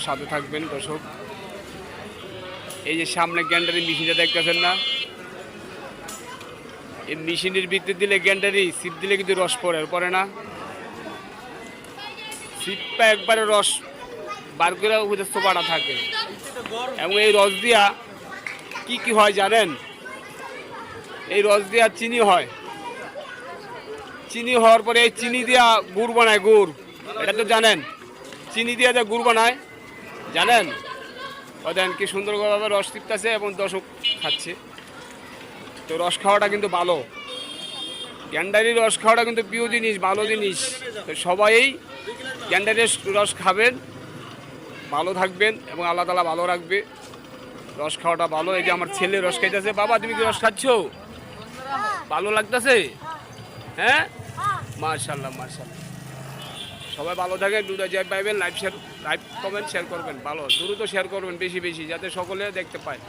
সাথে থাকবেন দর্শক। এই যে সামনে গ্যান্ডারি মেশিনটা দেখতেছেন না, এই মেশিনের ভিতরে দিলে গ্যান্ডারি সিপ দিলে কিন্তু রস পড়ে না, সিপটা একবারে রস বার করে উপরে সোপাটা থাকে। এবং এই রস দিয়া কি কি হয় জানেন? এই রস দিয়া চিনি হয়, চিনি হওয়ার পরে এই চিনি দিয়া গুড় বানায়, গুড়, এটা তো জানেন। চিনি দিয়া যে গুড় বানায় জানেন? দেখেন কি সুন্দরভাবে রস টিপতেছে এবং দর্শক খাচ্ছে। তো রস খাওয়াটা কিন্তু ভালো, গ্যান্ডারির রস খাওয়াটা কিন্তু প্রিয় জিনিস, ভালো জিনিস। তো সবাই গ্যান্ডারির রস খাবেন, ভালো থাকবেন এবং আল্লাহ তাআলা ভালো রাখবে। রস খাওয়াটা ভালো। এই যে আমার ছেলে রস খাইতেছে। বাবা তুমি কি রস খাচ্ছ? ভালো লাগতেছে? হ্যাঁ, মাশাআল্লাহ মাশাআল্লাহ। সবাই ভালো থাকেন, দুধ জয় পাইবেন। লাইভ কমেন্ট শেয়ার করবেন, ভালো দ্রুত শেয়ার করবেন বেশি বেশি, যাতে সকলে দেখতে পায়।